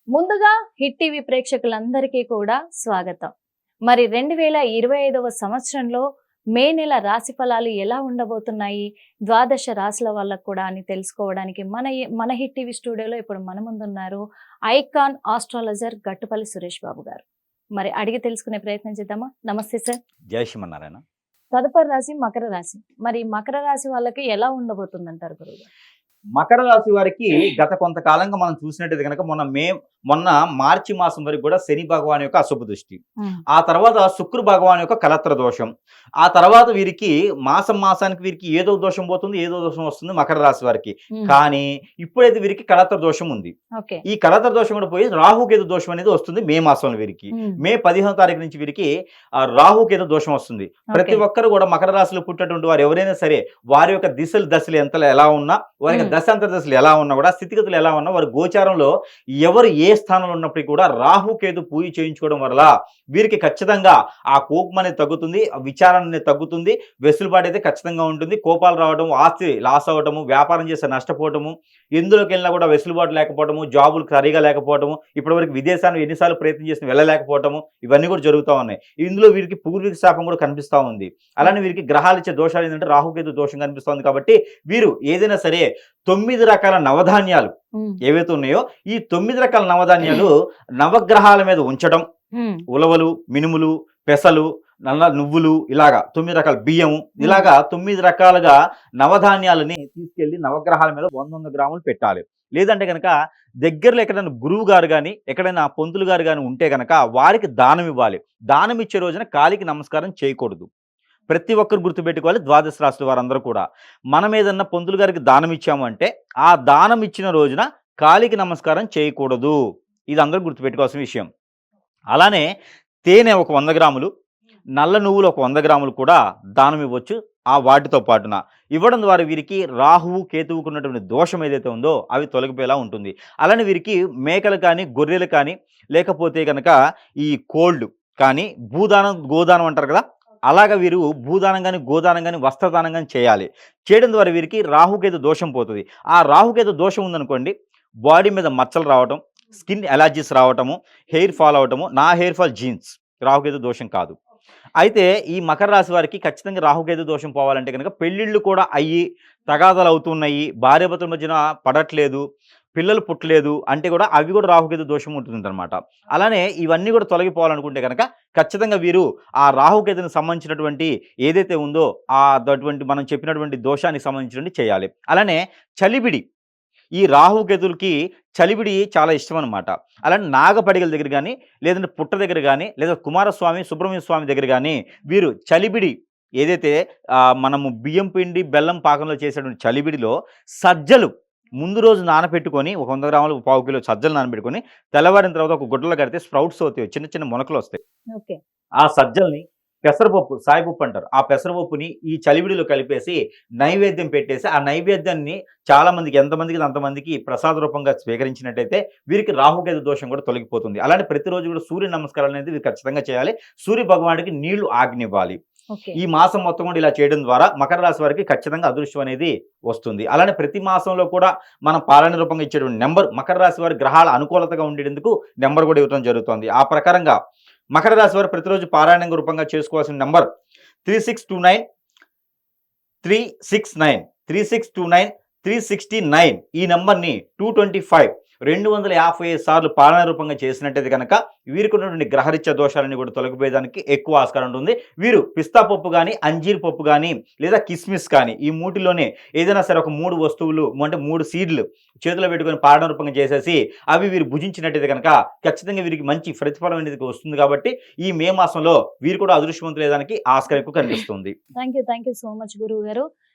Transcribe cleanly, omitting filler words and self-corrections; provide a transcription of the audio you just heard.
ముందుగా hit TV ప్రేక్షకులందరికీ కూడా స్వాగతం. మరి 2025వ సంవత్సరంలో మే నెల రాశి ఫలాలు ఎలా ఉండబోతున్నాయి, ద్వాదశ రాశుల వాళ్ళకు కూడా అని తెలుసుకోవడానికి మన హిట్ టీవీ స్టూడియోలో ఇప్పుడు మన ముందున్నారు ఐకాన్ ఆస్ట్రాలజర్ గట్టుపల్లి సురేష్ బాబు గారు. మరి అడిగి తెలుసుకునే ప్రయత్నం చేద్దామా? నమస్తే సార్. జై శ్రీమన్నారాయణ. తదుపరి రాశి మకర రాశి. మరి మకర రాశి వాళ్ళకి ఎలా ఉండబోతుందంటారు గురువు? మకర రాశి వారికి గత కొంతకాలంగా మనం చూసినట్టయితే కనుక మొన్న మార్చి మాసం వరకు కూడా శని భగవాన్ యొక్క అశుభ దృష్టి, ఆ తర్వాత శుక్ర భగవాన్ యొక్క కలత్ర దోషం, ఆ తర్వాత వీరికి మాసానికి వీరికి ఏదో దోషం పోతుంది, ఏదో దోషం వస్తుంది మకర రాశి వారికి. కానీ ఇప్పుడైతే వీరికి కలత్ర దోషం ఉంది. ఈ కలత్ర దోషం కూడా పోయి రాహుకేతు దోషం అనేది వస్తుంది మే మాసంలో వీరికి. మే 15వ తారీఖు నుంచి వీరికి రాహుకేతు దోషం వస్తుంది. ప్రతి ఒక్కరు కూడా మకర రాశిలో పుట్టినటువంటి వారు ఎవరైనా సరే వారి యొక్క దశలు ఎలా ఉన్నా, వారి యొక్క దశాంతర ఎలా ఉన్నా కూడా, స్థితిగతులు ఎలా ఉన్నా, వారి గోచారంలో ఎవరు ఏ స్థానంలో ఉన్నప్పటికీ కూడా రాహుకేతు పూజ చేయించుకోవడం వల్ల వీరికి ఖచ్చితంగా ఆ కోపం అనేది తగ్గుతుంది, విచారణ అనేది తగ్గుతుంది, వెసులుబాటు అయితే ఖచ్చితంగా ఉంటుంది. కోపాలు రావడం, ఆస్తి లాస్ అవ్వటము, వ్యాపారం చేస్తే నష్టపోవటము, ఎందులోకి వెళ్ళినా కూడా వెసులుబాటు లేకపోవటము, జాబులు సరిగా లేకపోవటము, ఇప్పటివరకు విదేశాన్ని ఎన్నిసార్లు ప్రయత్నం చేసి వెళ్ళలేకపోవటము, ఇవన్నీ కూడా జరుగుతూ ఉన్నాయి. ఇందులో వీరికి పూర్వీక శాపం కూడా కనిపిస్తూ ఉంది. అలానే వీరికి గ్రహాలు ఇచ్చే దోషాలు ఏంటంటే రాహుకేతు దోషం కనిపిస్తుంది. కాబట్టి వీరు ఏదైనా సరే 9 రకాల నవధాన్యాలు ఏవైతే ఉన్నాయో ఈ 9 రకాల నవధాన్యాలు నవగ్రహాల మీద ఉంచడం, ఉలవలు, మినుములు, పెసలు, నల్ల నువ్వులు, ఇలాగా 9 రకాల బియ్యము, ఇలాగా 9 రకాలుగా నవధాన్యాలని తీసుకెళ్లి నవగ్రహాల మీద 100 గ్రాములు పెట్టాలి. లేదంటే కనుక దగ్గరలో ఎక్కడైనా గురువు గారు కానీ ఎక్కడైనా పంతులు గారు కానీ ఉంటే కనుక వారికి దానం ఇవ్వాలి. దానం ఇచ్చే రోజున కాలికి నమస్కారం చేయకూడదు. ప్రతి ఒక్కరు గుర్తుపెట్టుకోవాలి. ద్వాదశ రాశుల వారందరూ కూడా మనం ఏదన్నా పంతులు గారికి దానం ఇచ్చాము అంటే ఆ దానం ఇచ్చిన రోజున కాలికి నమస్కారం చేయకూడదు. ఇది అందరూ గుర్తుపెట్టుకోవాల్సిన విషయం. అలానే తేనె ఒక 100 గ్రాములు, నల్ల నువ్వులు ఒక 100 గ్రాములు కూడా దానం ఇవ్వచ్చు. ఆ వాటితో పాటున ఇవ్వడం ద్వారా వీరికి రాహువు కేతువుకు ఉన్నటువంటి దోషం ఏదైతే ఉందో అవి తొలగిపోయేలా ఉంటుంది. అలానే వీరికి మేకలు కానీ, గొర్రెలు కానీ, లేకపోతే కనుక ఈ కోళ్ళు కానీ, భూదానం గోదానం అంటారు కదా, అలాగా వీరు భూదానం కానీ, గోదానం కానీ, వస్త్రదానం కానీ చేయాలి. చేయడం ద్వారా వీరికి రాహుకేతు దోషం పోతుంది. ఆ రాహుకేతు దోషం ఉందనుకోండి, బాడీ మీద మచ్చలు రావటం, స్కిన్ ఎలర్జీస్ రావటము, హెయిర్ ఫాల్ అవటము, నా హెయిర్ ఫాల్ జీన్స్ రాహుకేతు దోషం కాదు. అయితే ఈ మకర రాశి వారికి ఖచ్చితంగా రాహుకేతు దోషం పోవాలంటే కనుక పెళ్ళిళ్ళు కూడా అయ్యి తగాదాలు అవుతున్నాయి, భార్యాభర్తల మధ్యన పడట్లేదు, పిల్లలు పుట్టలేదు అంటే కూడా అవి కూడా రాహుకేతు దోషం ఉంటుందన్నమాట. అలానే ఇవన్నీ కూడా తొలగిపోవాలనుకుంటే కనుక ఖచ్చితంగా వీరు ఆ రాహుకేతునికి సంబంధించినటువంటి ఏదైతే ఉందో అటువంటి మనం చెప్పినటువంటి దోషానికి సంబంధించినటువంటి చేయాలి. అలానే చలిబిడి, ఈ రాహుకేతులకి చలిబిడి చాలా ఇష్టం అనమాట. అలానే నాగపడిగల దగ్గర కానీ, లేదంటే పుట్ట దగ్గర కానీ, లేదా కుమారస్వామి, సుబ్రహ్మణ్య స్వామి దగ్గర కానీ వీరు చలిబిడి ఏదైతే మనము బియ్యం పిండి బెల్లం పాకంలో చేసేటువంటి చలిబిడిలో సజ్జలు ముందు రోజు నానపెట్టుకొని ఒక 100 గ్రాములు, 1/4 కిలో సజ్జలు నానబెట్టుకొని తెల్లవారిన తర్వాత ఒక గుడ్డలో కడితే స్ప్రౌట్స్ అవుతాయి, చిన్న చిన్న మొలకలు వస్తాయి. ఆ సజ్జల్ని పెసరపప్పు, సాయిపప్పు అంటారు, ఆ పెసరపప్పుని ఈ చలివిడిలో కలిపేసి నైవేద్యం పెట్టేసి ఆ నైవేద్యాన్ని చాలా మందికి, ఎంతమందికి అంతమందికి ప్రసాద రూపంగా స్వీకరించినట్టయితే వీరికి రాహుకేతు దోషం కూడా తొలగిపోతుంది. అలానే ప్రతిరోజు కూడా సూర్య నమస్కారాలు అనేది వీరు ఖచ్చితంగా చేయాలి. సూర్య భగవానుడికి నీళ్లు ఆజ్ఞివ్వాలి. ఈ మాసం మొత్తం కూడా ఇలా చేయడం ద్వారా మకర రాశి వారికి ఖచ్చితంగా అదృష్టం అనేది వస్తుంది. అలానే ప్రతి మాసంలో కూడా మనం పాలన రూపంగా ఇచ్చేటువంటి నెంబర్ మకర రాశి వారి గ్రహాల అనుకూలతగా ఉండేందుకు నెంబర్ కూడా ఇవ్వడం జరుగుతుంది. ఆ ప్రకారంగా మకర రాశి వారు ప్రతిరోజు పారాయణ రూపంగా చేసుకోవాల్సిన నెంబర్ 3629 369 3629 369. ఈ నెంబర్ని 225 సార్లు పాలన రూపంగా చేసినట్టయితే కనుక వీరికి ఉన్నటువంటి గ్రహరీత్యా దోషాలని కూడా తొలగిపోయేదానికి ఎక్కువ ఆస్కారం ఉంటుంది. వీరు పిస్తా పప్పు కానీ, అంజీర్ పప్పు కానీ, లేదా కిస్మిస్ కానీ, ఈ మూటిలోనే ఏదైనా సరే ఒక 3 వస్తువులు అంటే 3 సీడ్లు చేతిలో పెట్టుకొని పాలన రూపంగా చేసేసి అవి వీరు భుజించినట్టయితే కనుక ఖచ్చితంగా వీరికి మంచి ప్రతిఫలం అనేది వస్తుంది. కాబట్టి ఈ మే మాసంలో వీరు కూడా అదృష్టవంతులేదానికి ఆస్కారం ఎక్కువ కనిపిస్తుంది. థ్యాంక్ యూ సో మచ్ గురువు గారు.